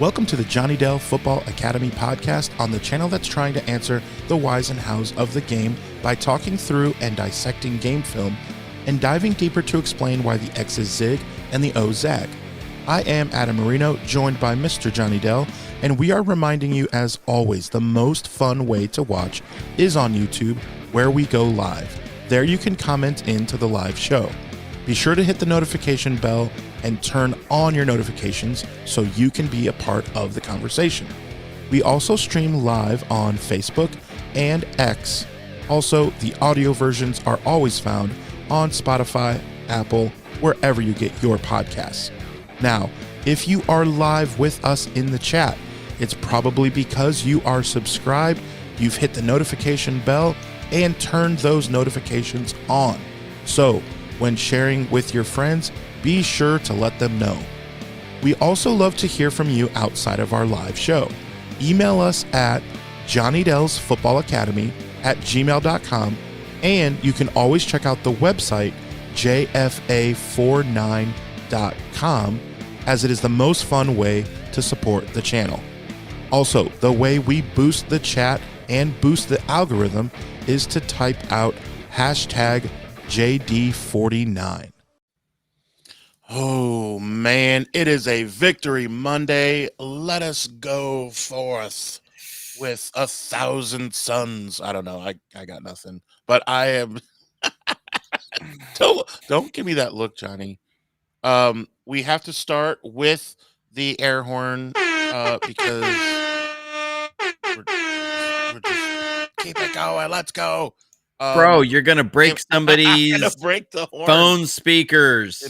Welcome to the Johnny Dell Football Academy podcast on the channel that's trying to answer the whys and hows of the game by talking through and dissecting game film and diving deeper to explain why the X's zig and the O's zag. I am Adam Marino, joined by Mr. Johnny Dell, and we are reminding you, as always, the most fun way to watch is on YouTube, where we go live. There you can comment into the live show. Be sure to hit the notification bell and turn on your notifications so you can be a part of the conversation. We also stream live on Facebook and X. Also, the audio versions are always found on Spotify, Apple, wherever you get your podcasts. Now, if you are live with us in the chat, it's probably because you are subscribed, you've hit the notification bell, and turned those notifications on. So, when sharing with your friends, be sure to let them know. We also love to hear from you outside of our live show. Email us at johnnydellsfootballacademy@gmail.com, and you can always check out the website JFA49.com, as it is the most fun way to support the channel. Also, the way we boost the chat and boost the algorithm is to type out hashtag JD49. Oh man, it is a Victory Monday. Let us go forth with 1,000 suns. I don't know. I got nothing, but I am. Don't give me that look, Johnny. We have to start with the air horn because we're just keep it going. Let's go. Bro, you're going to break somebody's break the horn. phone speakers.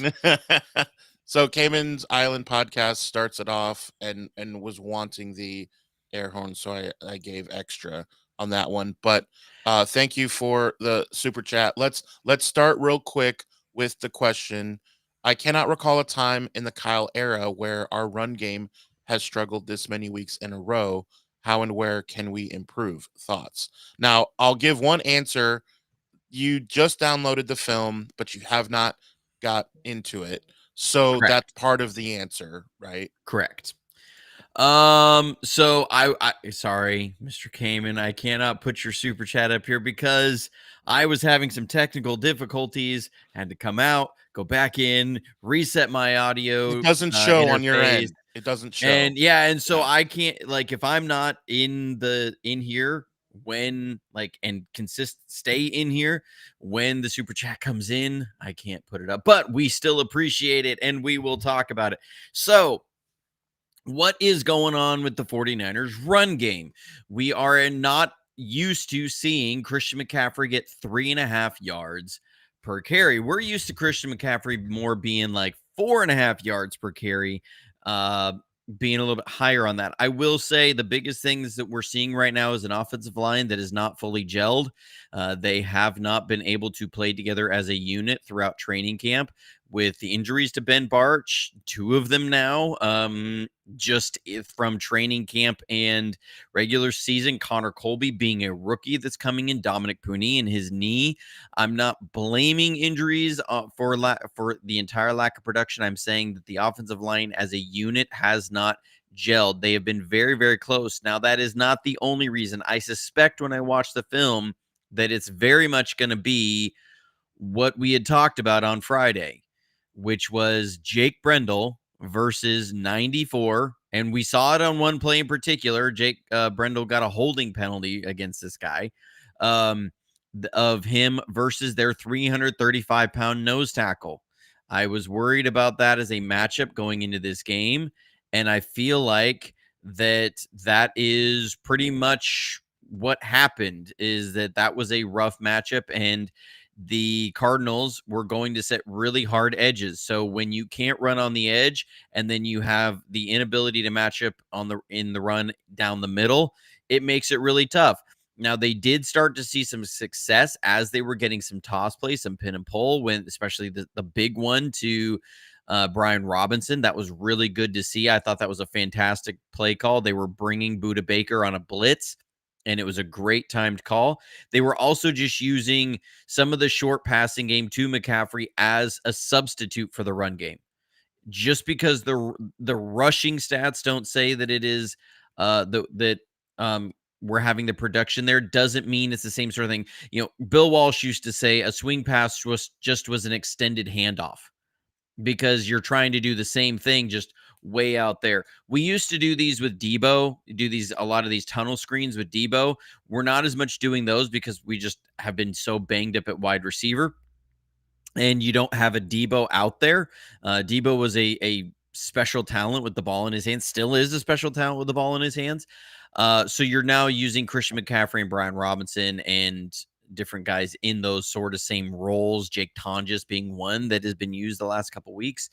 So Cayman's Island podcast starts it off and was wanting the air horn, so I gave extra on that one. But thank you for the super chat. Let's start real quick with the question. I cannot recall a time in the Kyle era where our run game has struggled this many weeks in a row. How and where can we improve? Thoughts? Now, I'll give one answer. You just downloaded the film, but you have not got into it. So Correct. That's part of the answer, right? Correct. So I sorry, Mr. Cayman, I cannot put your super chat up here because I was having some technical difficulties, had to come out, go back in, reset my audio. It doesn't show interface. On your end. It doesn't show. And so I can't, like, if I'm not in here when, like, and stay in here when the super chat comes in, I can't put it up, but we still appreciate it and we will talk about it. So what is going on with the 49ers run game? We are not used to seeing Christian McCaffrey get 3.5 yards per carry. We're used to Christian McCaffrey more being like 4.5 yards per carry, being a little bit higher on that. I will say the biggest things that we're seeing right now is an offensive line that is not fully gelled. They have not been able to play together as a unit throughout training camp. With the injuries to Ben Barch, 2 of them now, just from training camp and regular season. Connor Colby being a rookie that's coming in, Dominic Puni and his knee. I'm not blaming injuries for the entire lack of production. I'm saying that the offensive line as a unit has not gelled. They have been very, very close. Now, that is not the only reason. I suspect when I watch the film that it's very much going to be what we had talked about on Friday, which was Jake Brendel versus 94. And we saw it on one play in particular. Jake Brendel got a holding penalty against this guy of him versus their 335-pound nose tackle. I was worried about that as a matchup going into this game. And I feel like that is pretty much what happened, is that was a rough matchup, and the Cardinals were going to set really hard edges. So when you can't run on the edge and then you have the inability to match up in the run down the middle, it makes it really tough. Now, they did start to see some success as they were getting some toss plays, some pin and pull, when especially the big one to Brian Robinson. That was really good to see. I thought that was a fantastic play call. They were bringing Budda Baker on a blitz, and it was a great timed call. They were also just using some of the short passing game to McCaffrey as a substitute for the run game. just because the rushing stats don't say that it is we're having the production there doesn't mean it's the same sort of thing. Bill Walsh used to say a swing pass was an extended handoff because you're trying to do the same thing just way out there. We used to do these with Debo, a lot of these tunnel screens with Debo. We're not as much doing those because we just have been so banged up at wide receiver, and you don't have a Debo out there. Debo was a special talent with the ball in his hands, still is a special talent with the ball in his hands. So you're now using Christian McCaffrey and Brian Robinson and different guys in those sort of same roles, Jake Tonjes being one that has been used the last couple weeks.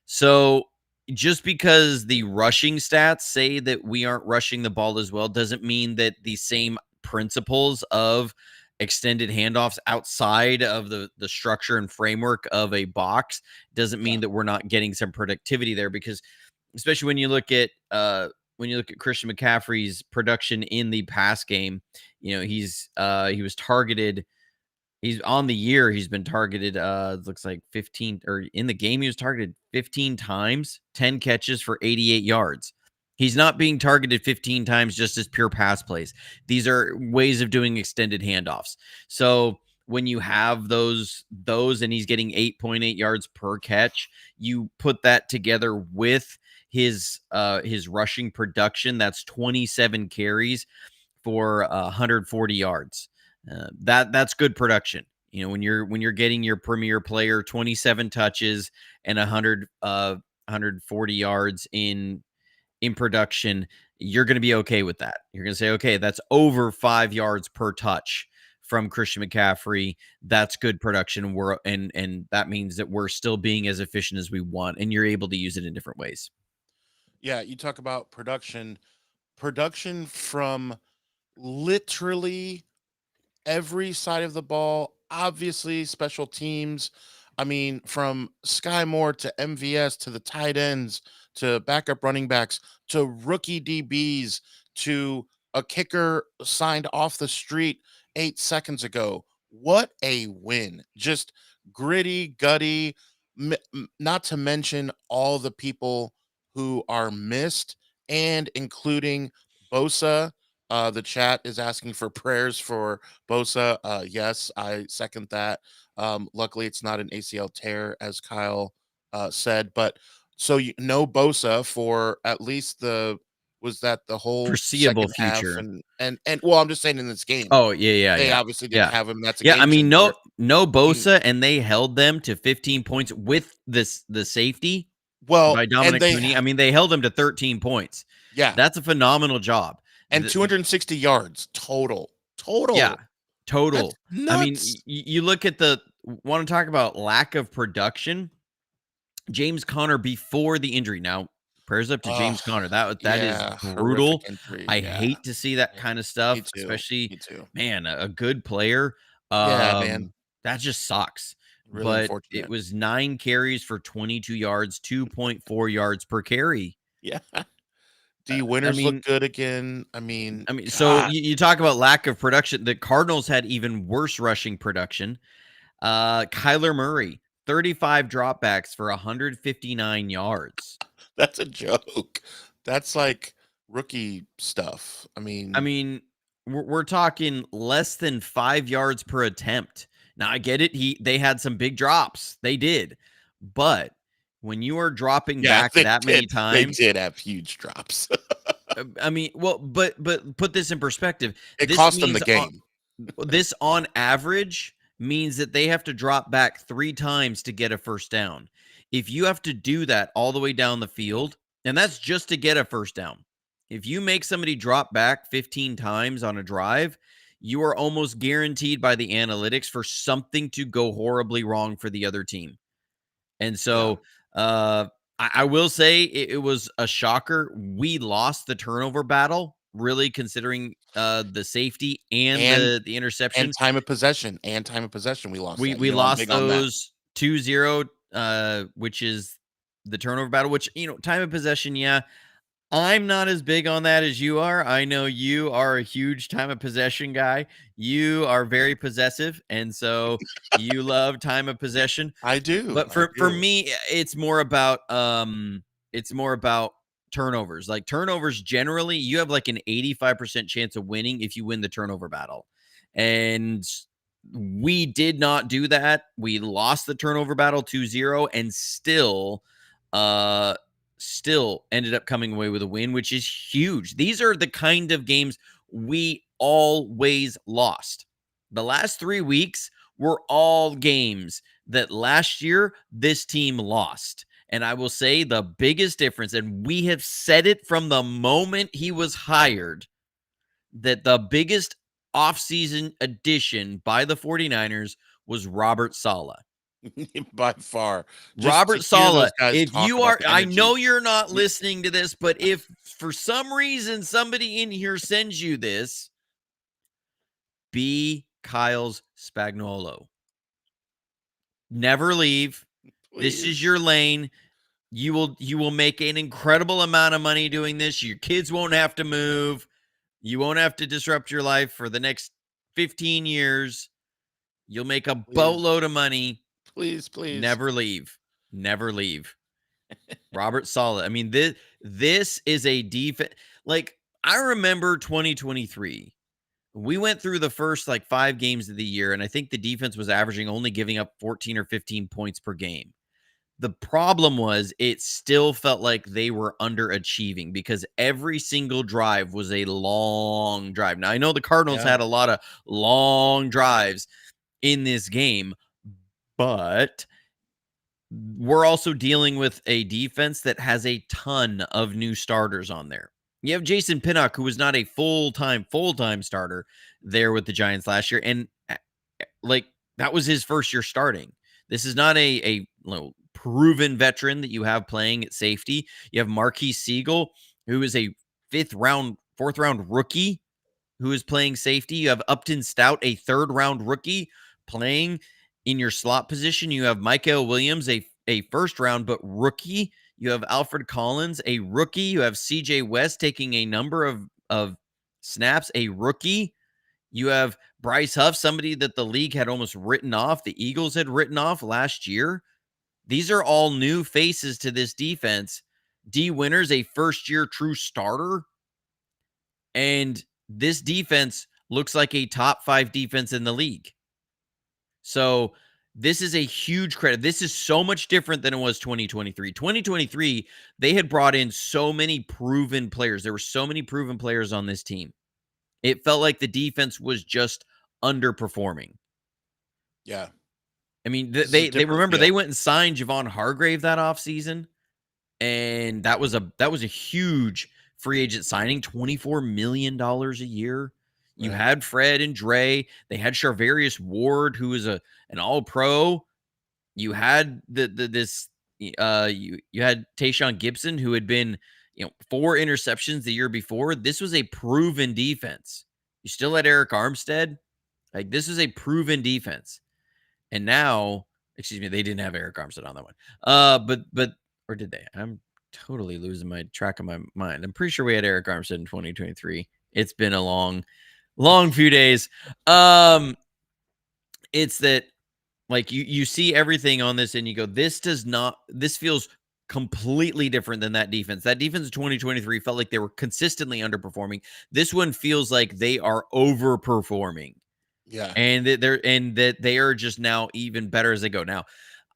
So just because the rushing stats say that we aren't rushing the ball as well doesn't mean that the same principles of extended handoffs outside of the structure and framework of a box doesn't mean that we're not getting some productivity there, because especially when you look at Christian McCaffrey's production in the pass game, he was targeted. He's on the year. He's been targeted. Looks like 15, or in the game, he was targeted 15 times, 10 catches for 88 yards. He's not being targeted 15 times just as pure pass plays. These are ways of doing extended handoffs. So when you have those, and he's getting 8.8 yards per catch, you put that together with his rushing production. That's 27 carries for 140 yards. That's good production. When you're getting your premier player 27 touches and 140 yards in production, you're going to be okay with that. You're going to say, okay, that's over 5 yards per touch from Christian McCaffrey. That's good production. And that means that we're still being as efficient as we want, and you're able to use it in different ways. Yeah, you talk about production from literally every side of the ball. Obviously, special teams. I mean, from Sky Moore to MVS to the tight ends to backup running backs to rookie DBs to a kicker signed off the street 8 seconds ago. What a win. Just gritty, gutty, not to mention all the people who are missed, and including Bosa. The chat is asking for prayers for Bosa. Yes, I second that. Luckily, it's not an ACL tear, as Kyle said. But so no Bosa for at least the whole Foreseeable second half, future. and well, I'm just saying in this game. Oh yeah. They obviously didn't have him. That's a yeah. game I mean, changer. no Bosa, and they held them to 15 points with the safety. Well, By Dominic Mooney. I mean, they held him to 13 points. Yeah, that's a phenomenal job. And 260 yards total. Yeah, total. That's nuts. I mean, you look at want to talk about lack of production. James Conner before the injury. Now, prayers up to James Conner. That is brutal. I hate to see that kind of stuff, especially, man, a good player. Man. That just sucks. Really but unfortunate. It was 9 carries for 22 yards, 2.4 yards per carry. Yeah. D Winners look good again. I mean, so you talk about lack of production. The Cardinals had even worse rushing production. Kyler Murray, 35 dropbacks for 159 yards. That's a joke. That's like rookie stuff. I mean, we're talking less than 5 yards per attempt. Now I get it. They had some big drops. They did, but when you are dropping back that many times, they did have huge drops. I mean, well, but put this in perspective. It cost them the game. This on average means that they have to drop back 3 times to get a first down. If you have to do that all the way down the field, and that's just to get a first down. If you make somebody drop back 15 times on a drive, you are almost guaranteed by the analytics for something to go horribly wrong for the other team. And so I will say it was a shocker. We lost the turnover battle, really, considering the safety and the interception. And time of possession. We lost We lost those 2-0, which is the turnover battle, which, time of possession, I'm not as big on that as you are. I know you are a huge time of possession guy. You are very possessive, and so you love time of possession. I do. But for me, it's more about turnovers. Like turnovers generally, you have like an 85% chance of winning if you win the turnover battle. And we did not do that. We lost the turnover battle 2-0 and still ended up coming away with a win, which is huge. These are the kind of games we always lost. The last 3 weeks were all games that last year this team lost. And I will say the biggest difference, and we have said it from the moment he was hired, that the biggest offseason addition by the 49ers was Robert Saleh. By far. Robert Saleh, if you are, I energy. know you're not listening to this, but if for some reason somebody in here sends you this, be Kyle's Spagnuolo. Never leave. Please. This is your lane. You will make an incredible amount of money doing this. Your kids won't have to move. You won't have to disrupt your life for the next 15 years. You'll make a boatload of money. Please. Never leave. Robert Saleh. I mean, this is a defense. Like, I remember 2023. We went through the first like 5 games of the year, and I think the defense was averaging only giving up 14 or 15 points per game. The problem was it still felt like they were underachieving because every single drive was a long drive. Now, I know the Cardinals had a lot of long drives in this game, but we're also dealing with a defense that has a ton of new starters on there. You have Jason Pinnock, who was not a full-time starter there with the Giants last year. And like that was his first year starting. This is not a proven veteran that you have playing at safety. You have Marquise Siegel, who is a 4th round rookie who is playing safety. You have Upton Stout, a 3rd round rookie playing in your slot position. You have Michael Williams, a 1st round but rookie. You have Alfred Collins, a rookie. You have CJ West taking a number of snaps, a rookie. You have Bryce Huff, somebody that the league had almost written off. The Eagles had written off last year. These are all new faces to this defense. D. Winters, a first-year true starter. And this defense looks like a top 5 defense in the league. So this is a huge credit. This is so much different than it was 2023. 2023, they had brought in so many proven players. There were so many proven players on this team. It felt like the defense was just underperforming. Yeah. I mean, they remember they went and signed Javon Hargrave that offseason, and that was a huge free agent signing, $24 million a year. You had Fred and Dre. They had Charvarius Ward, who is an all-pro. You had you had Tayshaun Gibson, who had been 4 interceptions the year before. This was a proven defense. You still had Eric Armstead. Like, this is a proven defense. And now, excuse me, they didn't have Eric Armstead on that one. But or did they? I'm totally losing my track of my mind. I'm pretty sure we had Eric Armstead in 2023. It's been a long few days. It's that like you see everything on this and you go, this feels completely different than that defense. That defense in 2023 felt like they were consistently underperforming. This one feels like they are overperforming. Yeah. And that they are just now even better as they go. Now,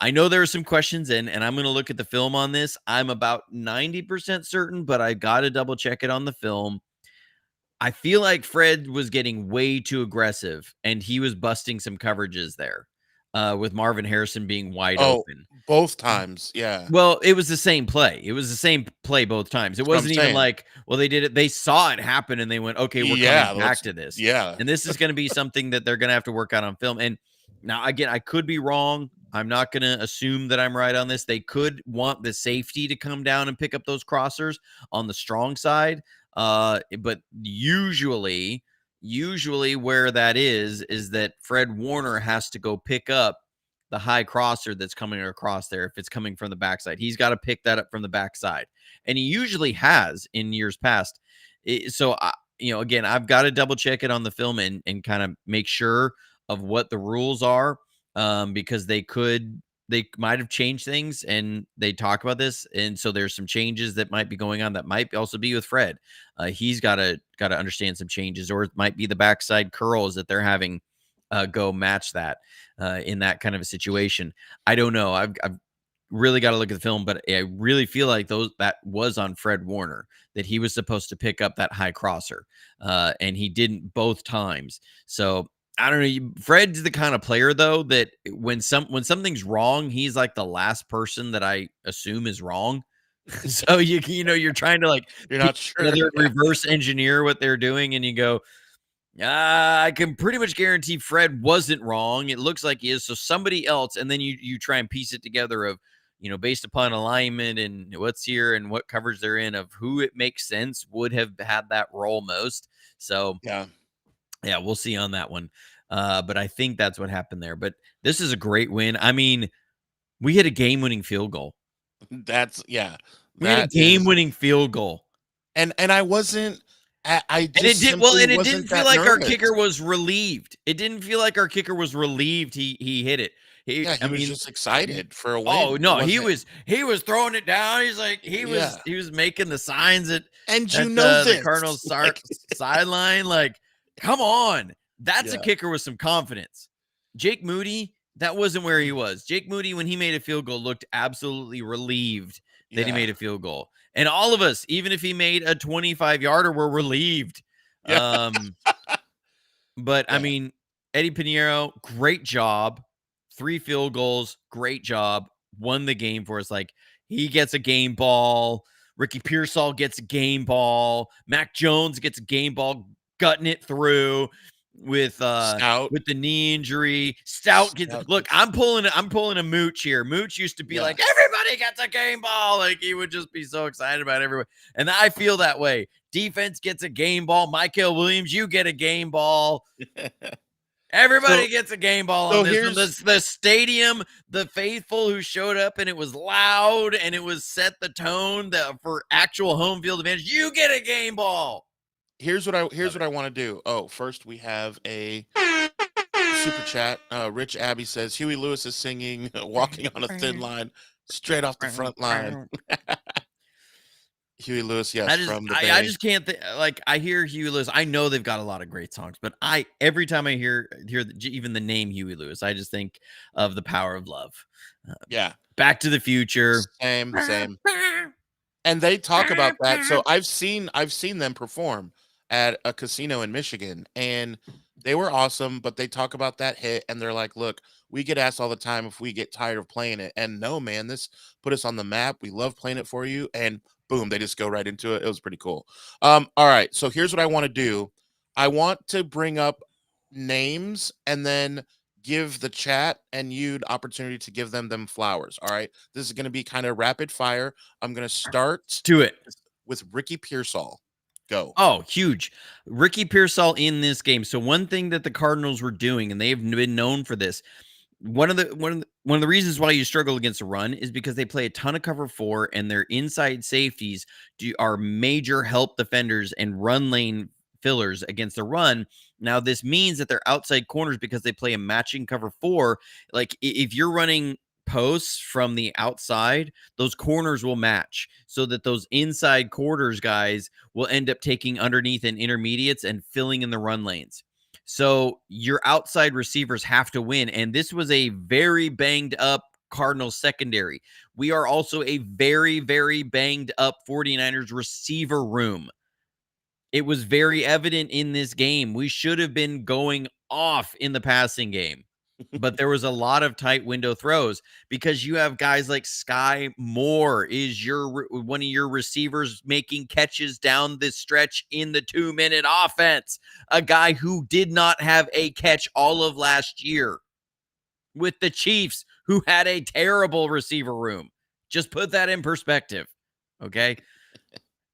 I know there are some questions and I'm going to look at the film on this. I'm about 90% certain, but I got to double check it on the film. I feel like Fred was getting way too aggressive and he was busting some coverages there with Marvin Harrison being wide open. Both times. Yeah. Well, it was the same play. It was the same play both times. It wasn't even like, well, they did it. They saw it happen and they went, okay, we're coming back to this. Yeah. And this is going to be something that they're going to have to work out on film. And now, again, I could be wrong. I'm not going to assume that I'm right on this. They could want the safety to come down and pick up those crossers on the strong side. But usually where that is that Fred Warner has to go pick up the high crosser that's coming across there. If it's coming from the backside, he's got to pick that up from the backside, and he usually has in years past. So, again, I've got to double check it on the film and kind of make sure of what the rules are, because they might have changed things, and they talk about this, and so there's some changes that might be going on that might also be with Fred. He's got to understand some changes, or it might be the backside curls that they're having go match that in that kind of a situation. I don't know. I've really got to look at the film, but I really feel like that was on Fred Warner, that he was supposed to pick up that high crosser, and he didn't both times. So I don't know. Fred's the kind of player, though, that when something's wrong, he's like the last person that I assume is wrong. So you're trying to you're not sure. Reverse engineer what they're doing, and you go, I can pretty much guarantee Fred wasn't wrong. It looks like he is. So somebody else, and then you try and piece it together of, based upon alignment and what's here and what coverage they're in, of who it makes sense would have had that role most. So yeah, we'll see on that one. But I think that's what happened there. But this is a great win. I mean, we hit a game-winning field goal. We had a game-winning field goal. And I wasn't. It didn't feel like our kicker was relieved. It didn't feel like our kicker was relieved. He hit it. He was just excited for a win. Oh no, he was throwing it down. He's like he was making the signs at the Cardinals sideline. Like, come on, that's a kicker with some confidence. Jake Moody, that wasn't where he was. Jake Moody, when he made a field goal, looked absolutely relieved that he made a field goal. And all of us, even if he made a 25-yarder, were relieved. Yeah. I mean, Eddie Pinheiro, great job. 3 field goals, great job. Won the game for us. Like, he gets a game ball. Ricky Pearsall gets a game ball. Mac Jones gets a game ball, gutting it through with the knee injury. Stout gets look. I'm pulling a Mooch here. Mooch used to be like, everybody gets a game ball. Like, he would just be so excited about everyone. And I feel that way. Defense gets a game ball. Michael Williams, you get a game ball. Everybody gets a game ball on this one. The stadium, the faithful who showed up, and it was loud, and it was set the tone for actual home field advantage. You get a game ball. Here's what I want to do. Oh, first we have a super chat. Rich Abbey says Huey Lewis is singing "Walking on a Thin Line" straight off the front line. Huey Lewis, yes, from the Bay. I just can't think. Like, I hear Huey Lewis. I know they've got a lot of great songs, but every time I hear even the name Huey Lewis, I just think of The Power of Love. Back to the Future. Same. And they talk about that. So I've seen them perform at a casino in Michigan, and they were awesome. But they talk about that hit, and they're like, "Look, we get asked all the time if we get tired of playing it, and no, man, this put us on the map. We love playing it for you." And boom, they just go right into it. It was pretty cool. All right, so here's what I want to do. I want to bring up names and then give the chat and you the opportunity to give them flowers. All right, this is going to be kind of rapid fire. I'm going to start with Ricky Pearsall. Go. Oh, huge. Ricky Pearsall in this game. So one thing that the Cardinals were doing, and they've been known for this, one of the reasons why you struggle against a run is because they play a ton of cover 4, and their inside safeties are major help defenders and run lane fillers against the run. Now, this means that they're outside corners, because they play a matching cover 4. Like, if you're running posts from the outside, those corners will match, so that those inside quarters guys will end up taking underneath and intermediates and filling in the run lanes. So your outside receivers have to win. And this was a very banged up Cardinals secondary. We are also a very, very banged up 49ers receiver room. It was very evident in this game. We should have been going off in the passing game, but there was a lot of tight window throws, because you have guys like Sky Moore is one of your receivers making catches down this stretch in the 2-minute offense. A guy who did not have a catch all of last year with the Chiefs, who had a terrible receiver room. Just put that in perspective. Okay.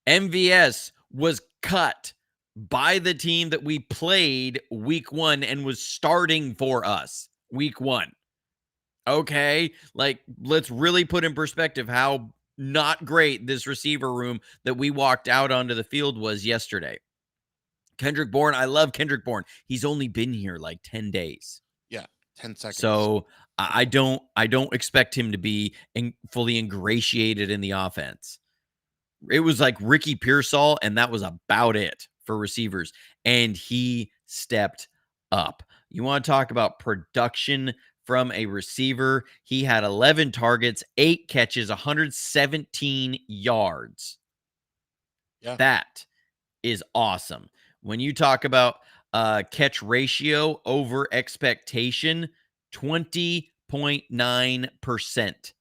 MVS was cut by the team that we played week 1 and was starting for us week 1. Okay. Like, let's really put in perspective how not great this receiver room that we walked out onto the field was yesterday. Kendrick Bourne, I love Kendrick Bourne. He's only been here like 10 days. Yeah, 10 seconds. So I don't expect him to be fully ingratiated in the offense. It was like Ricky Pearsall, and that was about it for receivers. And he stepped up. You want to talk about production from a receiver? He had 11 targets, 8 catches, 117 yards. Yeah. That is awesome. When you talk about catch ratio over expectation, 20.9%.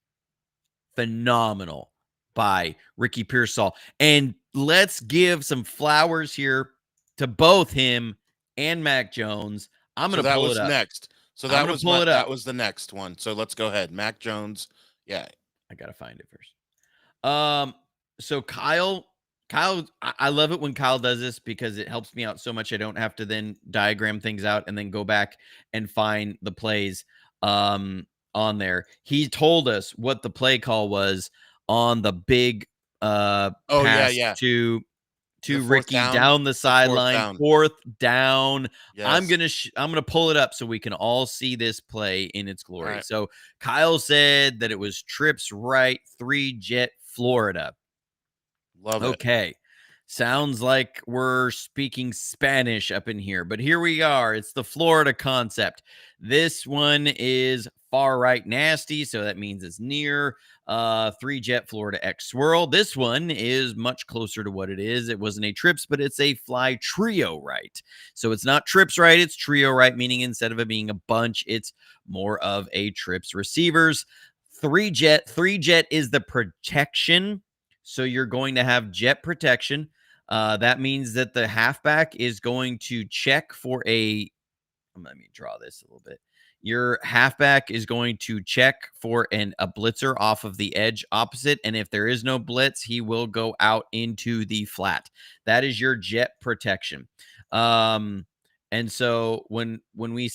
Phenomenal by Ricky Pearsall. And let's give some flowers here to both him and Mac Jones. I'm going to pull it up. Next. So that was that was the next one. So let's go ahead. Mac Jones. Yeah. I got to find it first. So Kyle, I love it when Kyle does this because it helps me out so much. I don't have to then diagram things out and then go back and find the plays on there. He told us what the play call was on the big pass to Ricky down the sideline, fourth down. Yes. I'm gonna pull it up so we can all see this play in its glory. Right. So Kyle said that it was trips right, 3-jet Florida. Love it. Okay. Sounds like we're speaking Spanish up in here, but here we are. It's the Florida concept. This one is far right nasty, so that means it's near 3-jet Florida X swirl. This one is much closer to what it is. It wasn't a trips, but it's a fly trio right. So it's not trips right, it's trio right, meaning instead of it being a bunch, it's more of a trips receivers. 3-jet is the protection. So you're going to have jet protection. That means that the halfback is going to check for let me draw this a little bit. Your halfback is going to check for a blitzer off of the edge opposite. And if there is no blitz, he will go out into the flat. That is your jet protection. And so when we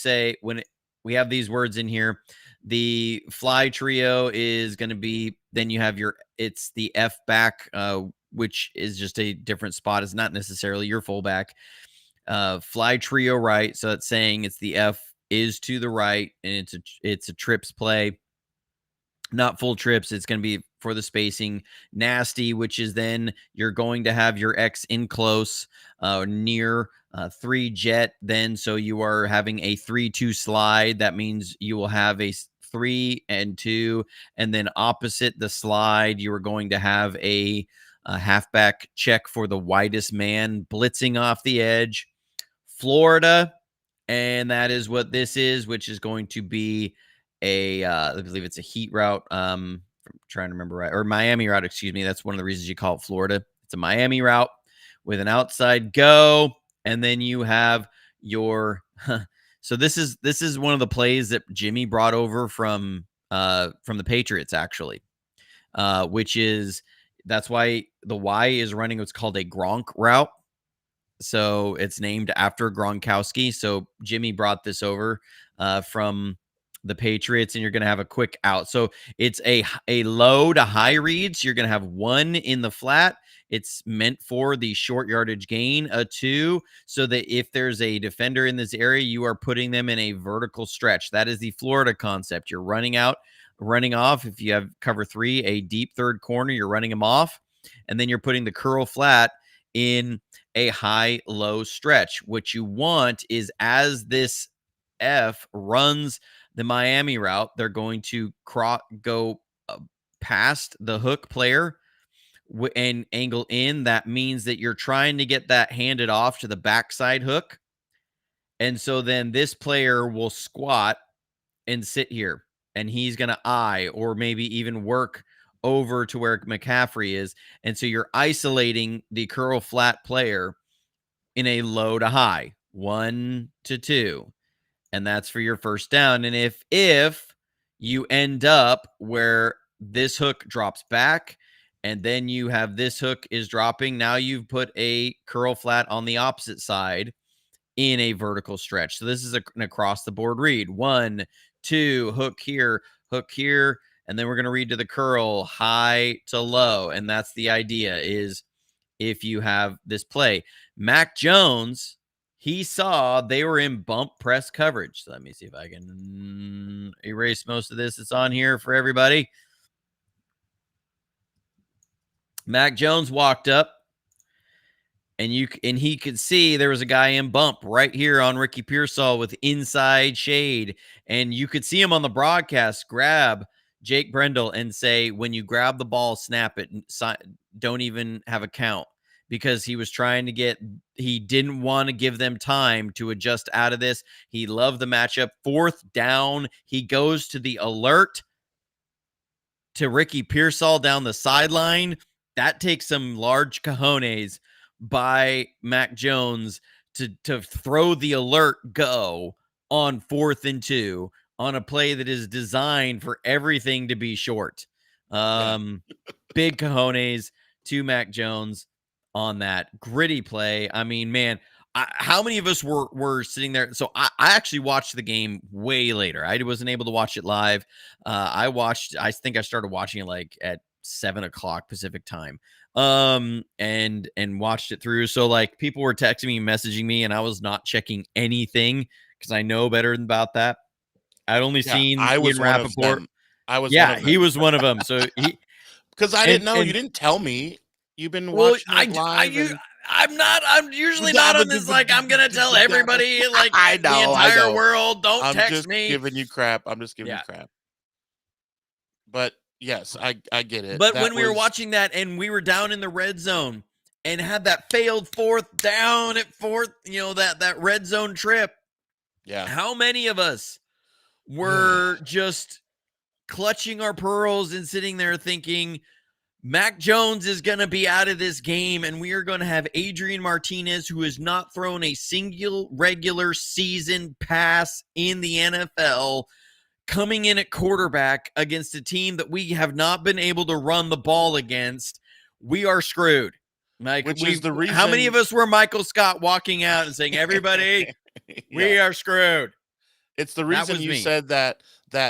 we have these words in here, the fly trio is going to be, then you have it's the F back, which is just a different spot. It's not necessarily your fullback. Fly trio right. So it's saying it's the F is to the right, and it's a trips play, not full trips. It's going to be for the spacing. Nasty, which is then you're going to have your X in close, near 3-jet. Then so you are having a 3-2 slide. That means you will have a 3 and 2, and then opposite the slide, you are going to have a halfback check for the widest man blitzing off the edge. Florida, and that is what this is, which is going to be I believe it's a heat route. I'm trying to remember right, or Miami route, excuse me. That's one of the reasons you call it Florida. It's a Miami route with an outside go, and then you have your. So this is one of the plays that Jimmy brought over from the Patriots, actually, which is that's why the Y is running what's called a Gronk route. So it's named after Gronkowski. So Jimmy brought this over from the Patriots, and you're going to have a quick out. So it's a low to high read. So you're going to have 1 in the flat. It's meant for the short yardage gain, a 2, so that if there's a defender in this area, you are putting them in a vertical stretch. That is the Florida concept. You're running off. If you have cover 3, a deep third corner, you're running them off, and then you're putting the curl flat in a high-low stretch. What you want is as this F runs the Miami route, they're going to go past the hook player and angle in. That means that you're trying to get that handed off to the backside hook. And so then this player will squat and sit here, and he's going to eye or maybe even work over to where McCaffrey is. And so you're isolating the curl flat player in a low to high, 1 to 2. And that's for your first down. And if you end up where this hook drops back and then you have this hook is dropping, now you've put a curl flat on the opposite side in a vertical stretch. So this is an across the board read. 1, 2, hook here, hook here, and then we're going to read to the curl, high to low. And that's the idea, is if you have this play. Mac Jones, he saw they were in bump press coverage. So let me see if I can erase most of this. It's on here for everybody. Mac Jones walked up, and he could see there was a guy in bump right here on Ricky Pearsall with inside shade. And you could see him on the broadcast grab Jake Brendel and say, when you grab the ball, snap it. Don't even have a count, because he was trying to he didn't want to give them time to adjust out of this. He loved the matchup. 4th down, he goes to the alert to Ricky Pearsall down the sideline. That takes some large cojones by Mac Jones to throw the alert go on 4th and 2 on a play that is designed for everything to be short. Big cojones to Mac Jones on that gritty play. I mean, man, how many of us were sitting there? So I actually watched the game way later. I wasn't able to watch it live. I think I started watching it like at 7:00 Pacific time. And watched it through. So like people were texting me, messaging me, and I was not checking anything because I know better about that. I'd only seen I was Ian Rappaport. He was one of them. So because I didn't know, you didn't tell me. You've been watching it live. I'm usually not on this. Like, I'm going to tell everybody, like, I know, the entire world, don't text me. I'm just giving you crap. But yes, I get it. But when we were watching that and we were down in the red zone and had that failed 4th down at 4th, that red zone trip. Yeah. How many of us were just clutching our pearls and sitting there thinking, Mac Jones is going to be out of this game, and we are going to have Adrian Martinez, who has not thrown a single regular season pass in the NFL, coming in at quarterback against a team that we have not been able to run the ball against. We are screwed. Like, which is the reason. How many of us were Michael Scott walking out and saying, everybody, we are screwed? It's the reason you said that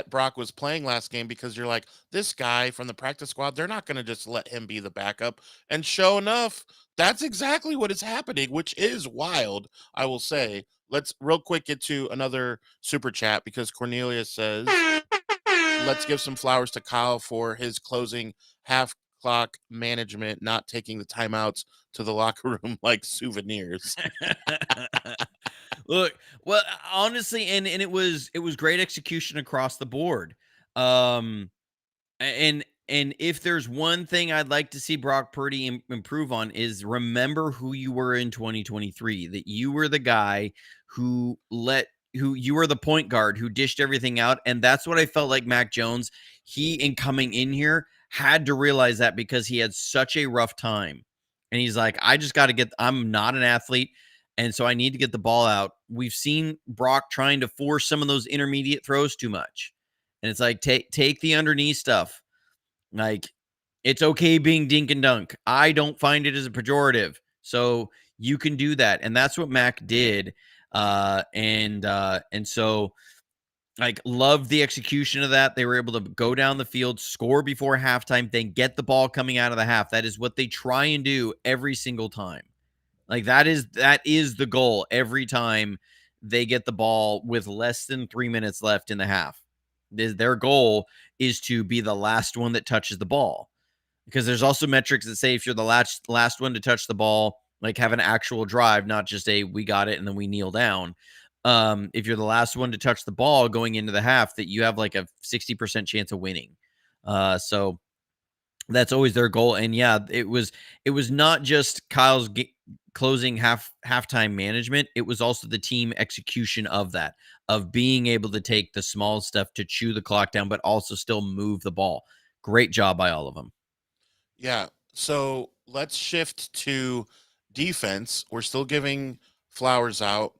Brock was playing last game, because you're like, this guy from the practice squad, they're not going to just let him be the backup. And sure enough, that's exactly what is happening, which is wild, I will say. Let's real quick get to another super chat, because Cornelia says, let's give some flowers to Kyle for his closing half clock management, not taking the timeouts to the locker room like souvenirs. Look, well, honestly, and it was great execution across the board. And if there's one thing I'd like to see Brock Purdy improve on, is remember who you were in 2023, that you were the guy who you were the point guard who dished everything out. And that's what I felt like Mac Jones, in coming in here, had to realize that, because he had such a rough time. And he's like, I just got to I'm not an athlete, and so I need to get the ball out. We've seen Brock trying to force some of those intermediate throws too much. And it's like, take the underneath stuff. Like, it's okay being dink and dunk. I don't find it as a pejorative. So you can do that. And that's what Mac did. And so, like, loved the execution of that. They were able to go down the field, score before halftime, then get the ball coming out of the half. That is what they try and do every single time. Like, that is the goal every time they get the ball with less than 3 minutes left in the half. Their goal is to be the last one that touches the ball, because there's also metrics that say if you're the last one to touch the ball, like, have an actual drive, not just we got it and then we kneel down. If you're the last one to touch the ball going into the half, that you have like a 60% chance of winning. So that's always their goal. And yeah, it was not just Kyle's closing halftime management. It was also the team execution of that, of being able to take the small stuff to chew the clock down, but also still move the ball. Great job by all of them. Yeah. So let's shift to defense. We're still giving flowers out.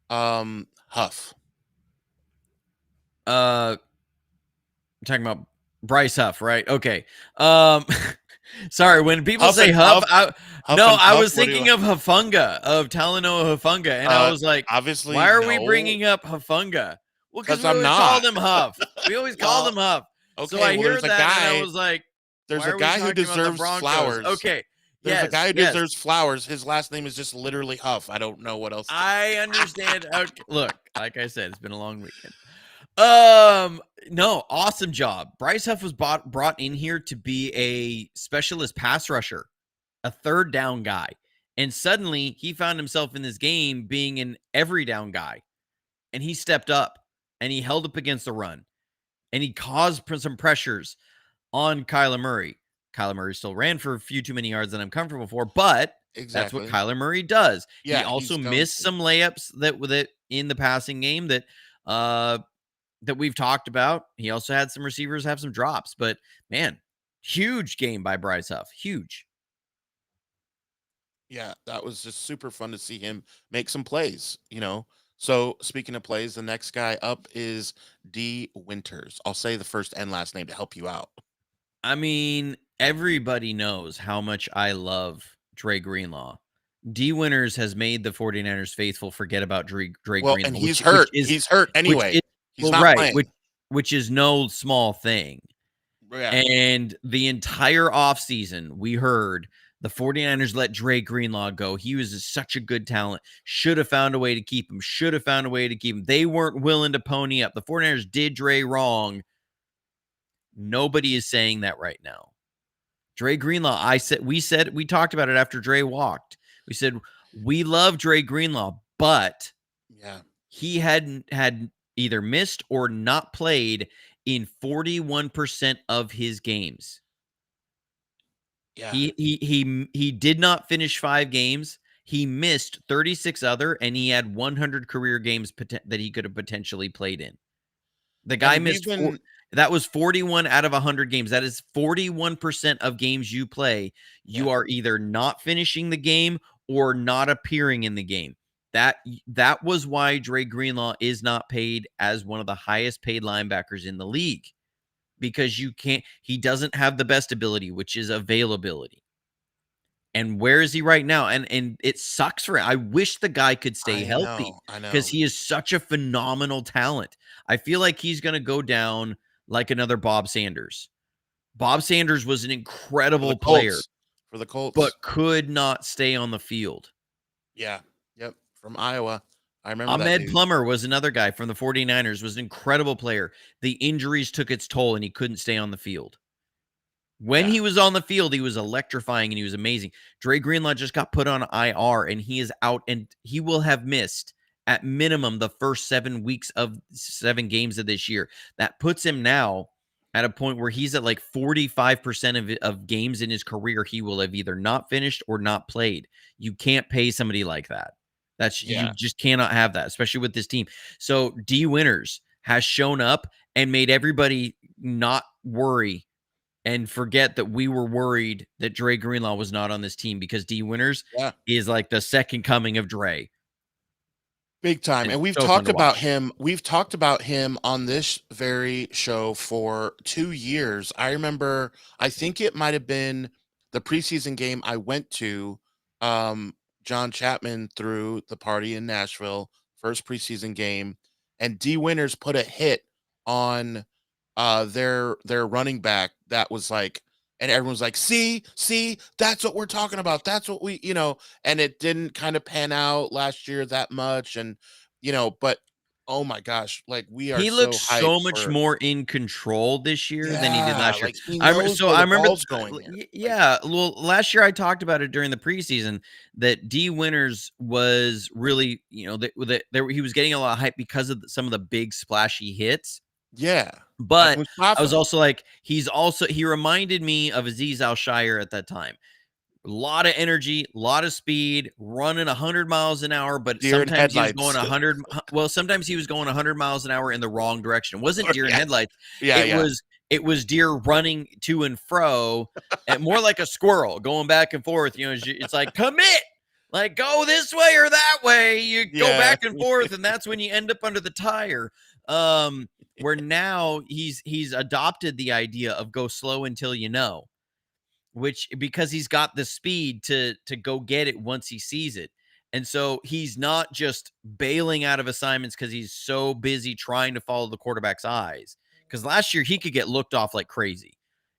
Huff. I'm talking about Bryce Huff, right? Okay. Sorry, when people say Huff, I was thinking of Hufanga, of Talanoa Hufanga, and I was like, obviously, why are we bringing up Hufanga? Well, because we always called him Huff. We always called him Huff. So I well, hear that and I was like, there's why a are we guy who talking about the deserves Broncos? flowers. Okay. There's a guy who Yes. deserves flowers. His last name is just literally Huff. I don't know what else. I understand. Okay. Look, like I said, it's been a long weekend. No, awesome job. Bryce Huff was brought in here to be a specialist pass rusher, a third down guy. And suddenly he found himself in this game being an every down guy. And he stepped up and he held up against the run and he caused some pressures on Kyler Murray. Kyler Murray still ran for a few too many yards than I'm comfortable for, but that's what Kyler Murray does. Yeah, he also missed some layups that in the passing game that we've talked about. He also had some receivers have some drops, but man, huge game by Bryce Huff. Huge. Yeah, that was just super fun to see him make some plays, So speaking of plays, the next guy up is D Winters. I'll say the first and last name to help you out. I mean, everybody knows how much I love Dre Greenlaw. D Winters has made the 49ers faithful forget about Dre Greenlaw. And he's hurt. He's hurt anyway. He's not playing. Which is no small thing. Yeah. And the entire offseason, we heard the 49ers let Dre Greenlaw go. He was such a good talent. Should have found a way to keep him. They weren't willing to pony up. The 49ers did Dre wrong. Nobody is saying that right now. Dre Greenlaw, we talked about it after Dre walked. We said, we love Dre Greenlaw, but he had either missed or not played in 41% of his games. Yeah. He did not finish 5 games. He missed 36 other, and he had 100 career games that he could have potentially played in. The guy missed that was 41 out of 100 games. That is 41% of games you play. You are either not finishing the game or not appearing in the game. That was why Dre Greenlaw is not paid as one of the highest paid linebackers in the league, because he doesn't have the best ability, which is availability. And where is he right now? And it sucks for him. I wish the guy could stay healthy. I know. Because he is such a phenomenal talent. I feel like he's going to go down like another Bob Sanders. Bob Sanders was an incredible player for the Colts, but could not stay on the field. Yeah. Yep. From Iowa. I remember Ahmed Plummer was another guy from the 49ers, was an incredible player. The injuries took its toll and he couldn't stay on the field. When he was on the field, he was electrifying and he was amazing. Dre Greenlaw just got put on IR and he is out, and he will have missed at minimum the first 7 games of this year. That puts him now at a point where he's at like 45% of games in his career he will have either not finished or not played. You can't pay somebody like that. You just cannot have that, especially with this team. So D Winters has shown up and made everybody not worry and forget that we were worried that Dre Greenlaw was not on this team, because D Winters is like the second coming of Dre. Big time. And we've talked about him. We've talked about him on this very show for 2 years. I remember, I think it might have been the preseason game I went to. John Chapman threw the party in Nashville, first preseason game, and D Winters put a hit on their running back that was like, and everyone's like, see, that's what we're talking about. That's what we, and it didn't kind of pan out last year that much. And, but oh my gosh, like he looks so much more in control this year than he did last year. Like he knows where the ball's going. Well, last year I talked about it during the preseason that D Winters was really, he was getting a lot of hype because of some of the big splashy hits. Yeah. But I was also like, he reminded me of Azeez Al-Shire at that time. A lot of energy, a lot of speed, running 100 miles an hour, but sometimes he was going 100. Well, sometimes he was going 100 miles an hour in the wrong direction. It wasn't deer in headlights. It was deer running to and fro, and more like a squirrel going back and forth. It's like, commit, like go this way or that way. You go back and forth, and that's when you end up under the tire. Where now he's adopted the idea of go slow until you know. Because he's got the speed to go get it once he sees it. And so he's not just bailing out of assignments because he's so busy trying to follow the quarterback's eyes, Because last year he could get looked off like crazy.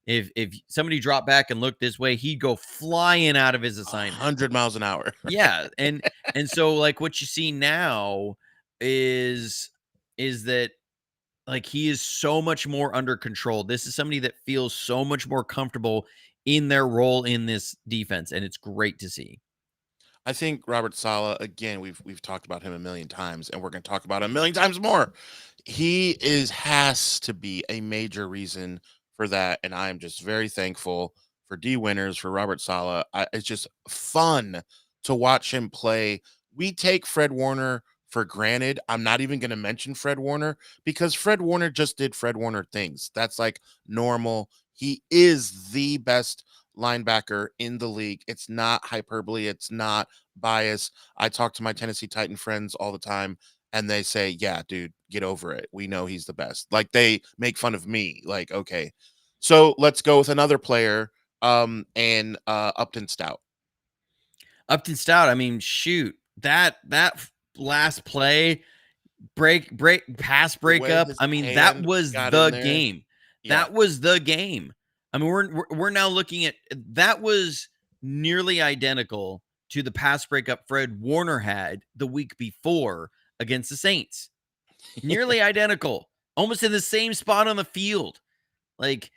If somebody dropped back and looked this way, he'd go flying out of his assignment. 100 miles an hour. Yeah, and so like what you see now is that like he is so much more under control. This is somebody that feels so much more comfortable in their role in this defense, and it's great to see. I think Robert Saleh, again, we've talked about him a million times, and we're going to talk about him a million times more. He has to be a major reason for that, and I am just very thankful for D Winners, for Robert Saleh. It's just fun to watch him play. We take Fred Warner for granted. I'm not even going to mention Fred Warner because Fred Warner just did Fred Warner things. That's like normal. He is the best linebacker in the league. It's not hyperbole. It's not bias. I talk to my Tennessee Titan friends all the time and they say, yeah, dude, get over it. We know he's the best. Like they make fun of me. Like, okay. So let's go with another player. And Upton Stout. Upton Stout, I mean, shoot, that last play, pass breakup. I mean, that was the game. Yeah. That was the game. I mean, we're now looking at that was nearly identical to the pass breakup Fred Warner had the week before against the Saints. Nearly identical, almost in the same spot on the field. Like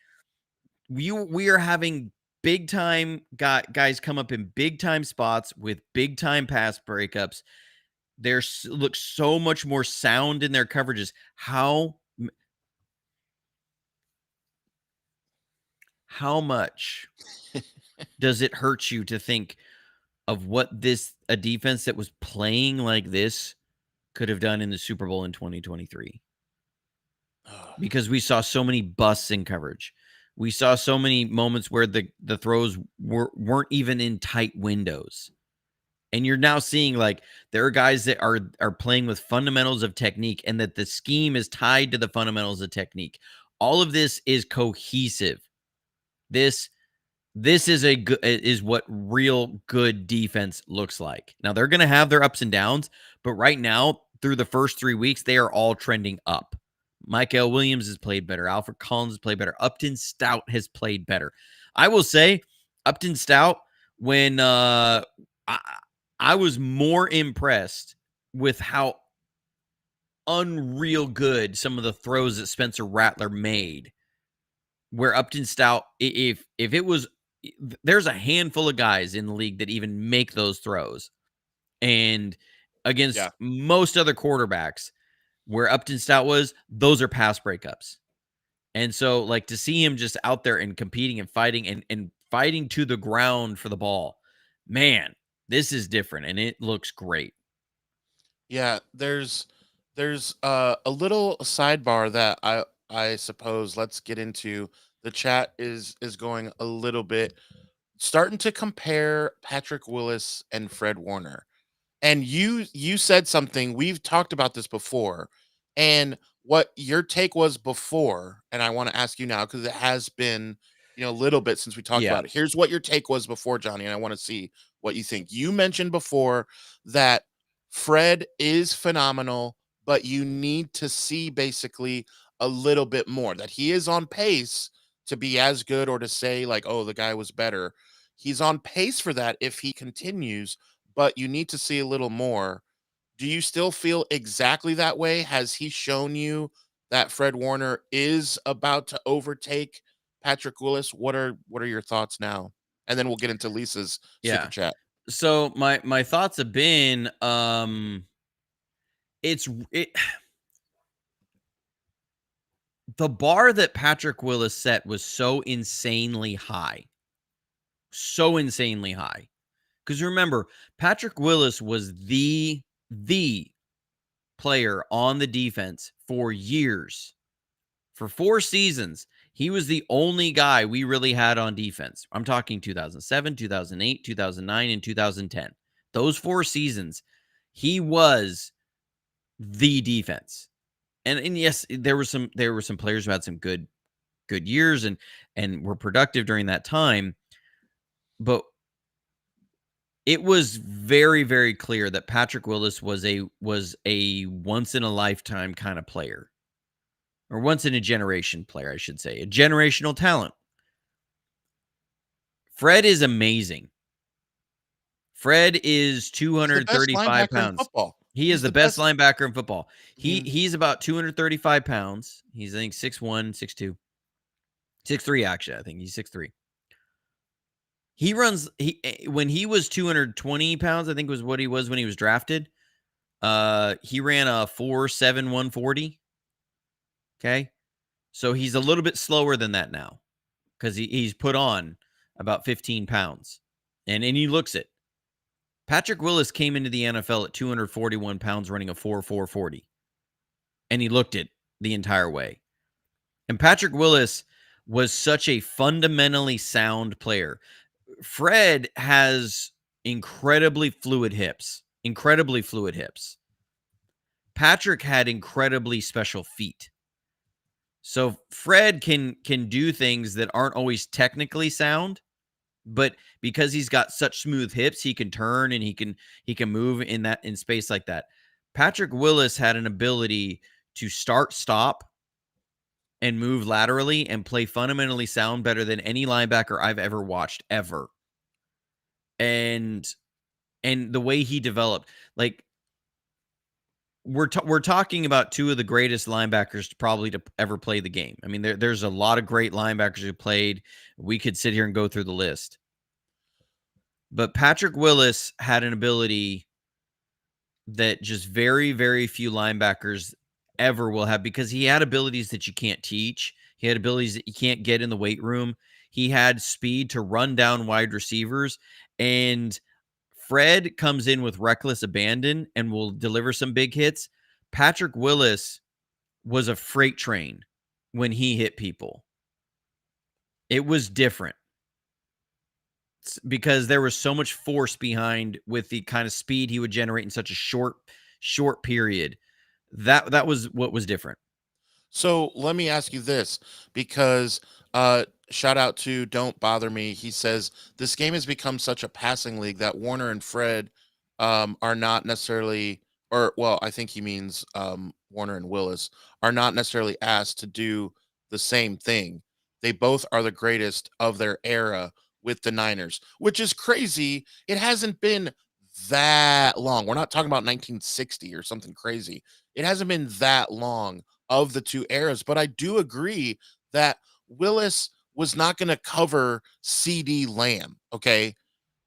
we are having big time guys come up in big time spots with big time pass breakups. They look so much more sound in their coverages. How much does it hurt you to think of what a defense that was playing like this could have done in the Super Bowl in 2023? Because we saw so many busts in coverage. We saw so many moments where the throws weren't even in tight windows. And you're now seeing like there are guys that are playing with fundamentals of technique and that the scheme is tied to the fundamentals of technique. All of this is cohesive. This is what real good defense looks like. Now they're going to have their ups and downs, but right now through the first 3 weeks, they are all trending up. Michael Williams has played better. Alfred Collins has played better. Upton Stout has played better. I will say Upton Stout, when I was more impressed with how unreal good some of the throws that Spencer Rattler made, where Upton Stout, if it was, there's a handful of guys in the league that even make those throws. And against most other quarterbacks, where Upton Stout was, those are pass breakups. And so, like, to see him just out there and competing and fighting and fighting to the ground for the ball, man, this is different and it looks great. Yeah, there's a little sidebar that I suppose let's get into. The chat is going a little bit starting to compare Patrick Willis and Fred Warner. And you said something, we've talked about this before, and what your take was before, and I want to ask you now because it has been, a little bit since we talked about it. Here's what your take was before, Johnny, and I want to see what you think. You mentioned before that Fred is phenomenal, but you need to see basically a little bit more, that he is on pace to be as good, or to say like, oh, the guy was better. He's on pace for that if he continues, but you need to see a little more. Do you still feel exactly that way? Has he shown you that Fred Warner is about to overtake Patrick Willis? What are your thoughts now? And then we'll get into Lisa's super chat. So my thoughts have been the bar that Patrick Willis set was so insanely high. So insanely high. Because remember, Patrick Willis was the player on the defense for years. For 4 seasons, he was the only guy we really had on defense. I'm talking 2007, 2008, 2009, and 2010. Those 4 seasons, he was the defense. And yes, there were some players who had some good years and were productive during that time. But it was very, very clear that Patrick Willis was a once in a lifetime kind of player. or once in a generation player, I should say, a generational talent. Fred is amazing. Fred is He's the best 235 linebacker in pounds. football. He is He's the the best best. linebacker in football. Mhm. He's about 235 pounds. He's, I think, 6'1", 6'2", 6'3", actually. I think he's 6'3". He runs, when he was 220 pounds, I think was what he was when he was drafted. He ran a 4.7 140. Okay. So he's a little bit slower than that now because he's put on about 15 pounds. And he looks it. Patrick Willis came into the NFL at 241 pounds running a 4.440. And he looked it the entire way. And Patrick Willis was such a fundamentally sound player. Fred has incredibly fluid hips. Patrick had incredibly special feet. So Fred can do things that aren't always technically sound, but because he's got such smooth hips, he can turn and he can move in space like that. Patrick Willis had an ability to start, stop, and move laterally and play fundamentally sound better than any linebacker I've ever watched ever. And the way he developed, like, we're talking about two of the greatest linebackers probably to ever play the game. I mean, there's a lot of great linebackers who played. We could sit here and go through the list. But Patrick Willis had an ability that just very, very few linebackers ever will have, because he had abilities that you can't teach. He had abilities that you can't get in the weight room. He had speed to run down wide receivers. And Fred comes in with reckless abandon and will deliver some big hits. Patrick Willis was a freight train when he hit people. It was different because there was so much force behind with the kind of speed he would generate in such a short period. That was what was different. So let me ask you this, because shout out to Don't Bother Me. He says this game has become such a passing league that Warner and Fred are not necessarily, or well, I think he means Warner and Willis are not necessarily asked to do the same thing. They both are the greatest of their era with the Niners, which is crazy. It hasn't been that long. We're not talking about 1960 or something crazy. It hasn't been that long of the two eras, but I do agree that Willis was not going to cover CD Lamb, okay?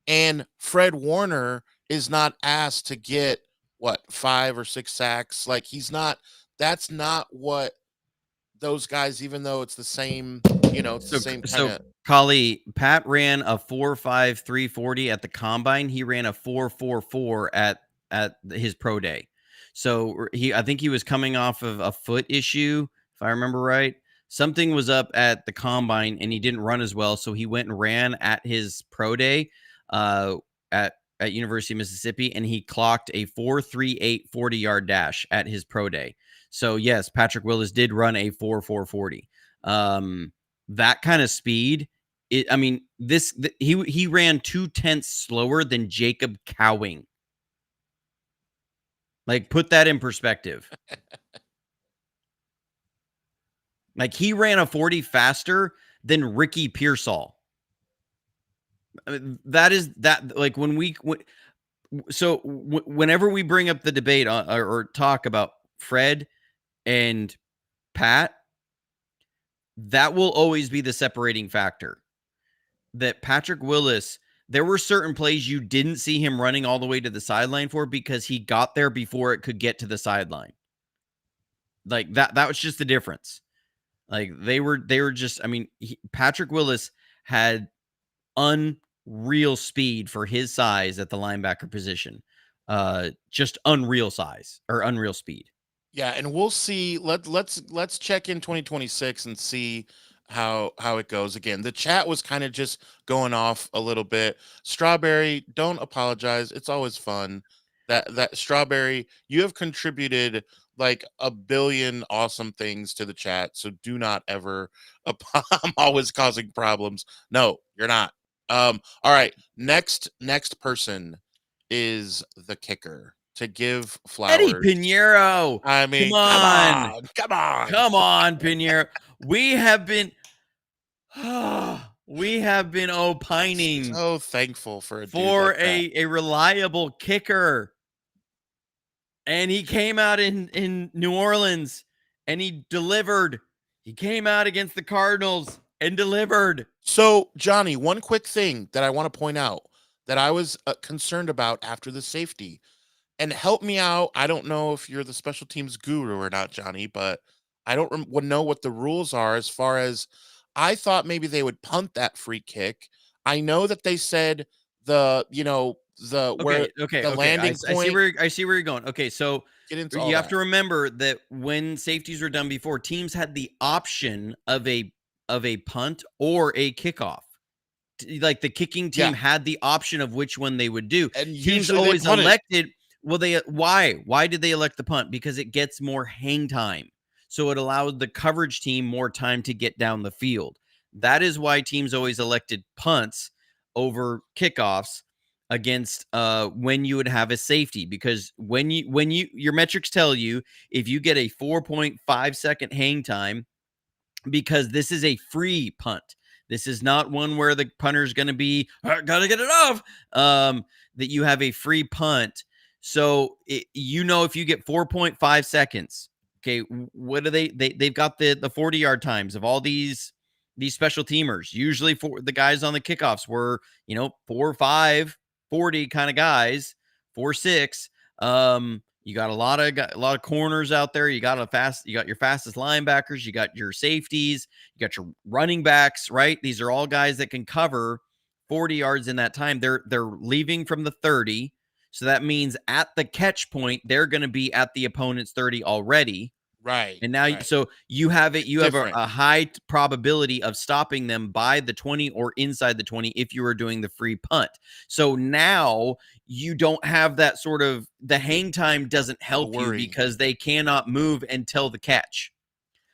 And Fred Warner is not asked to get what, 5 or 6 sacks. Like, he's not, that's not what those guys, even though it's the same, it's the same kind of. Kali, Pat ran a 4.5 340 at the combine. He ran a 4.44 at his pro day. So I think he was coming off of a foot issue, if I remember right. Something was up at the combine and he didn't run as well, so he went and ran at his pro day at University of Mississippi, and he clocked a 4.38 40-yard dash at his pro day. So yes, Patrick Willis did run a 4.40. That kind of speed, he ran 0.2 slower than Jacob Cowing. Like, put that in perspective. Like, he ran a 40 faster than Ricky Pearsall. Whenever we bring up the debate or talk about Fred and Pat, that will always be the separating factor. That Patrick Willis, there were certain plays you didn't see him running all the way to the sideline for because he got there before it could get to the sideline. Like, that was just the difference. Like, they were just, Patrick Willis had unreal speed for his size at the linebacker position. Just unreal size or unreal speed. Yeah, and we'll see. Let's check in 2026 and see how it goes. Again, the chat was kind of just going off a little bit. Strawberry, don't apologize. It's always fun. That Strawberry, you have contributed like a billion awesome things to the chat, so do not ever I'm always causing problems. No, you're not. All right, next person is the kicker. to give Eddie flowers. Pinheiro. I Come mean, on. come on. Come on, Pinheiro. We have been opining So thankful for a dude for like that. a reliable kicker. And he came out in New Orleans and he delivered. He came out against the Cardinals and delivered. So, Johnny, one quick thing that I want to point out that I was concerned about after the safety, and help me out. I don't know if you're the special teams guru or not, Johnny, but I don't know what the rules are as far as I thought maybe they would punt that free kick. I know that they said where Okay. the landing I see point. where you're going. Okay, so Get into all you have that. to remember that when safeties were done before, teams had the option of a punt or a kickoff. Like the kicking team Yeah, had the option of which one they would do. and Teams usually they always punted. elected. Well, why did they elect the punt? Because it gets more hang time. So it allowed the coverage team more time to get down the field. That is why teams always elected punts over kickoffs against when you would have a safety, because when you your metrics tell you if you get a 4.5 second hang time, because this is a free punt. This is not one where the punter is going to be gotta get it off. That you have a free punt. So if you get 4.5 seconds, okay, what do they've got the 40-yard times of all these special teamers. Usually for the guys on the kickoffs were 4, 5, 40 kind of guys, 4, 6. You got a lot of corners out there. You got your fastest linebackers. You got your safeties. You got your running backs. Right, these are all guys that can cover 40 yards in that time. They're leaving from the 30, so that means at the catch point they're going to be at the opponent's 30 already. Right. And now, right. so you have Different. a high probability of stopping them by the 20 or inside the 20 if you are doing the free punt. So now you don't have that sort of, the hang time doesn't help you because they cannot move until the catch.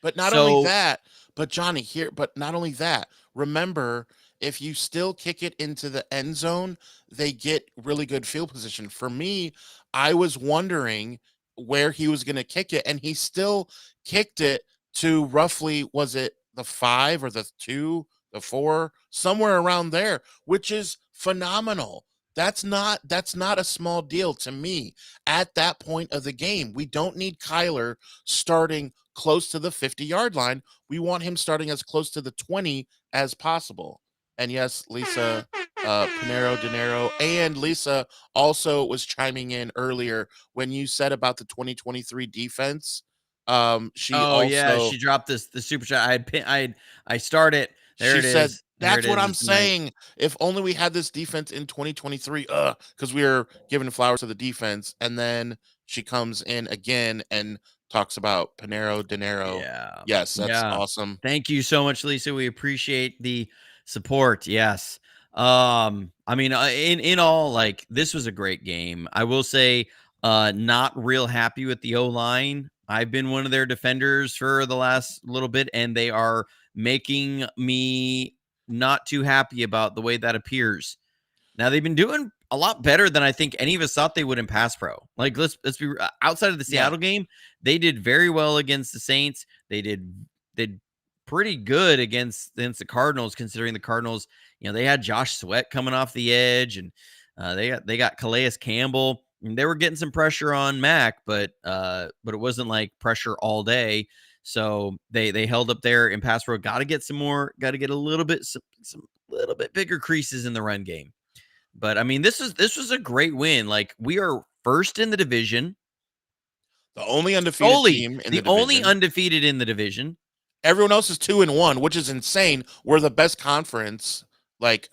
But not only that, but Johnny but not only that, remember, if you still kick it into the end zone, they get really good field position. For me, I was wondering where he was going to kick it, and he still kicked it to roughly, was it the 5 or the 2, the 4, somewhere around there, which is phenomenal. That's not a small deal to me at that point of the game. We don't need Kyler starting close to the 50-yard line. We want him starting as close to the 20 as possible. And yes, Lisa Pinheiro Dinero, and Lisa also was chiming in earlier when you said about the 2023 defense. She dropped the super chat. I start it. There it said, is. that's what I'm saying. If only we had this defense in 2023, because we were giving flowers to the defense, and then she comes in again and talks about Pinheiro Dinero. Yeah. Yes, that's awesome. Thank you so much, Lisa. We appreciate the support. Yes. I mean, in all, like, this was a great game. I will say, not real happy with the O-line. I've been one of their defenders for the last little bit, and they are making me not too happy about the way that appears. Now, they've been doing a lot better than I think any of us thought they would in pass pro. Like, let's be outside of the Seattle game, they did very well against the Saints. They did pretty good against the Cardinals, considering the Cardinals, they had Josh Sweat coming off the edge, and they got Calais Campbell. And they were getting some pressure on Mac, but it wasn't like pressure all day. So they held up there in pass pro. Got to get a little bit some little bit bigger creases in the run game. But I mean, this was a great win. Like, we are first in the division. The only undefeated team in the division. Only undefeated in the division. Everyone else is 2-1, which is insane. We're the best conference, division.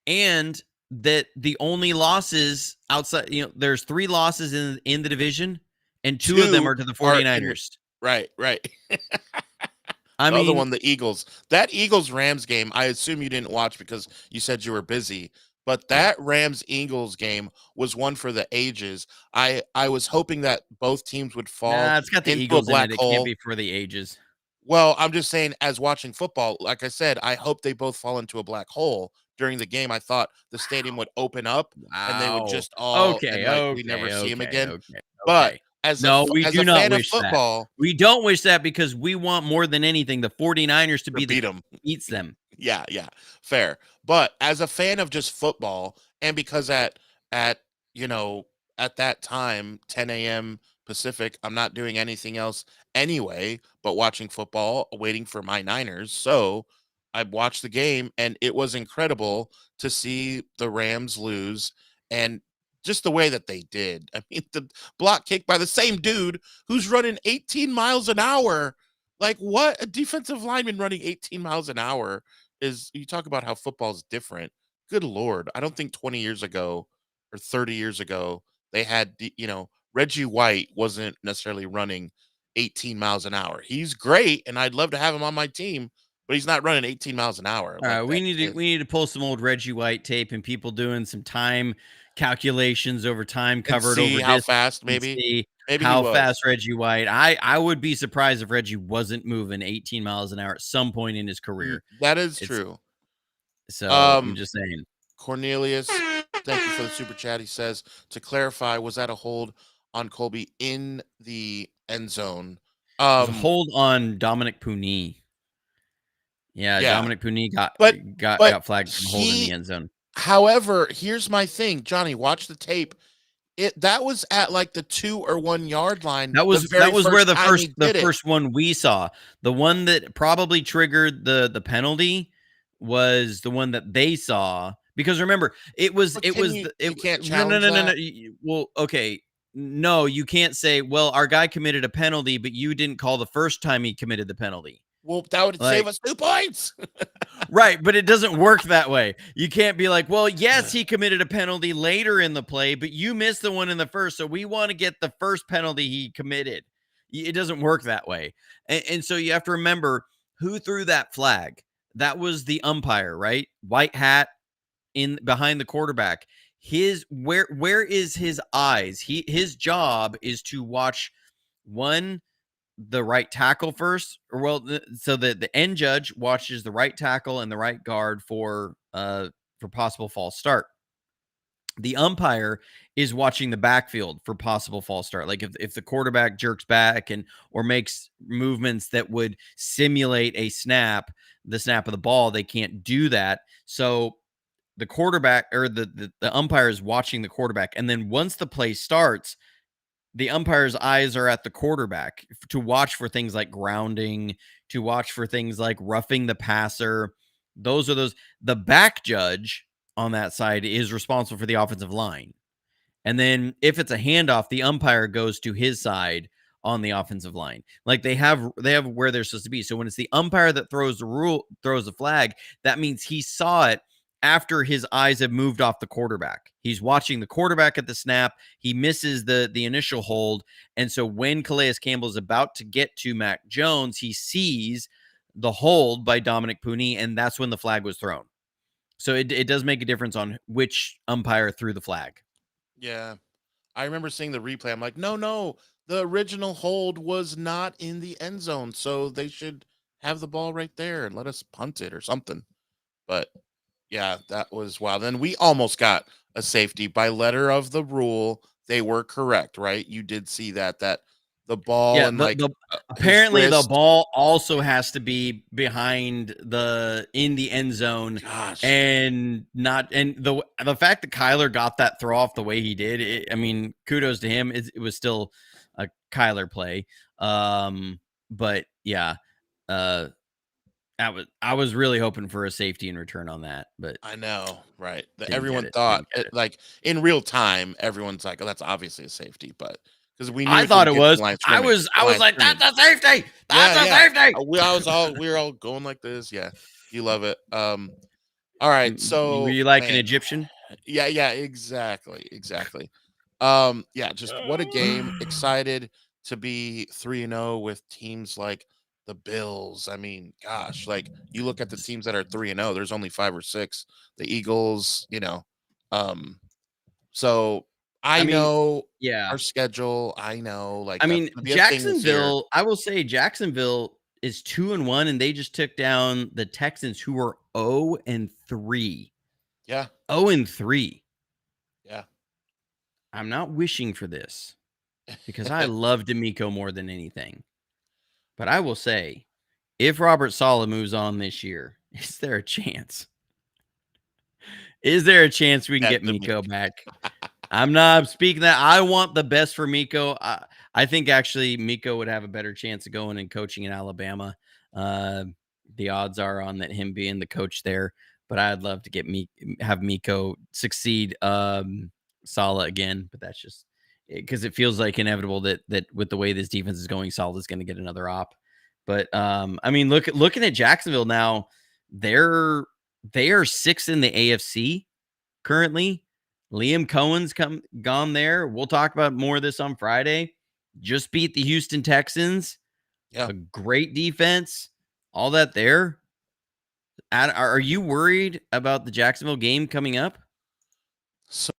And that the only losses outside, there's 3 losses in the division, and 2 of them are to the 49ers. Right. I mean, other one, the Eagles. That Eagles-Rams game, I assume you didn't watch because you said you were busy. But that Rams-Eagles game was one for the ages. I was hoping that both teams would fall it's got the into Eagles a black in it. hole. It can't be for the ages. Well, I'm just saying, as watching football, like I said, I hope they both fall into a black hole during the game. I thought the stadium would open up and they would Wow. just all and Okay, like we never okay, see him okay, again. okay, But okay. No, we as do a not fan of wish that. football, We don't wish that because we want more than anything the 49ers to to be the beat team him. that beats them. Yeah, yeah, fair. But as a fan of just football, and because at you know at that time, 10 a.m. Pacific, I'm not doing anything else anyway but watching football, waiting for my Niners. So I watched the game, and it was incredible to see the Rams lose, and just the way that they did. I mean, the block kick by the same dude who's running 18 miles an hour. Like, what? A defensive lineman running 18 miles an hour is, you talk about how football's different. Good Lord. I don't think 20 years ago or 30 years ago they had, Reggie White wasn't necessarily running 18 miles an hour. He's great, and I'd love to have him on my team, but he's not running 18 miles an hour All like right, that kid. we need to pull some old Reggie White tape and people doing some time calculations over time And covered see over how distance fast, and maybe. see Maybe he how was. fast Reggie White. I would be surprised if Reggie wasn't moving 18 miles an hour at some point in his career. That is It's true. so I'm just saying. Cornelius, thank you for the super chat. He says, to clarify, was that a hold on Colby in the end zone? There's a hold on Dominic Puni. Yeah, Yeah, Dominic Puni got but got flagged for the hold in the he, end zone. however, here's my thing, Johnny. Watch the tape. That was at like the 2 or 1 yard line. That was very where first time he the did it. first one we saw. The one that probably triggered the penalty was the one that they saw, because remember, it was But it you can't no, challenge that. well, okay. No, you can't say, well, our guy committed a penalty, but you didn't call the first time he committed the penalty. Well, that would save Like, us 2 points. right, but it doesn't work that way. You can't be like, well, yes, he committed a penalty later in the play, but you missed the one in the first, so we want to get the first penalty he committed. It doesn't work that way. And so you have to remember who threw that flag. That was the umpire, right? White hat in behind the quarterback. His where is his eyes? His job is to watch one, the right tackle first, or well, so the end judge watches the right tackle and the right guard for possible false start. The umpire is watching the backfield for possible false start. Like if the quarterback jerks back and or makes movements that would simulate a snap, the snap of the ball, they can't do that. So the quarterback or the umpire is watching the quarterback, and then once the play starts, the umpire's eyes are at the quarterback to watch for things like grounding, to watch for things like roughing the passer. The back judge on that side is responsible for the offensive line. And then if it's a handoff, the umpire goes to his side on the offensive line. Like they have where they're supposed to be. So when it's the umpire that throws the flag, that means he saw it after his eyes have moved off the quarterback. He's watching the quarterback at the snap. He misses the initial hold. And so when Calais Campbell is about to get to Mac Jones, he sees the hold by Dominic Puni, and that's when the flag was thrown. So it does make a difference on which umpire threw the flag. Yeah. I remember seeing the replay. I'm like, no, the original hold was not in the end zone, so they should have the ball right there and let us punt it or something. But yeah, that was wild. Then we almost got a safety by letter of the rule. They were correct, right? You did see that the ball Yeah, and like apparently the wrist. ball also has to be behind in the end zone. Gosh. And the fact that Kyler got that throw off the way he did, I mean, kudos to him. It was still a Kyler play. But yeah, I was really hoping for a safety in return on that, but I know, right? didn't Everyone get thought it. like in real time, everyone's like, "Oh, that's obviously a safety," but because we knew I it thought didn't it get to was. the line of I scrimmage. was like, Scrimmage. that's a safety. That's Yeah, a yeah. safety. We were all going like this. Yeah, you love it. All right, Were so you like an man, Egyptian? yeah, exactly. Yeah, just what a game! Excited to be 3-0 with teams like the Bills. I mean, gosh, like you look at the teams that are 3-0. There's only 5 or 6. The Eagles, um. So I I mean, know yeah. our schedule. I know, like I that's mean, gonna be a thing this year. Jacksonville, I will say Jacksonville is 2-1, and they just took down the Texans, who were 0-3. Yeah. 0-3. Yeah. I'm not wishing for this because I love D'Amico more than anything. But I will say, if Robert Saleh moves on this year, is there a chance? Is there a chance we can get Miko back? I'm not speaking that. I want the best for Miko. I think actually Miko would have a better chance of going and coaching in Alabama. The odds are on that him being the coach there, but I'd love to have Miko succeed Saleh again. But that's just because it feels like inevitable that with the way this defense is going, Saleh is going to get another op. But I mean, looking at Jacksonville now, they are 6th in the AFC currently. Liam Cohen's gone there. We'll talk about more of this on Friday. Just beat the Houston Texans. Yeah. A great defense. All that there. Are you worried about the Jacksonville game coming up? So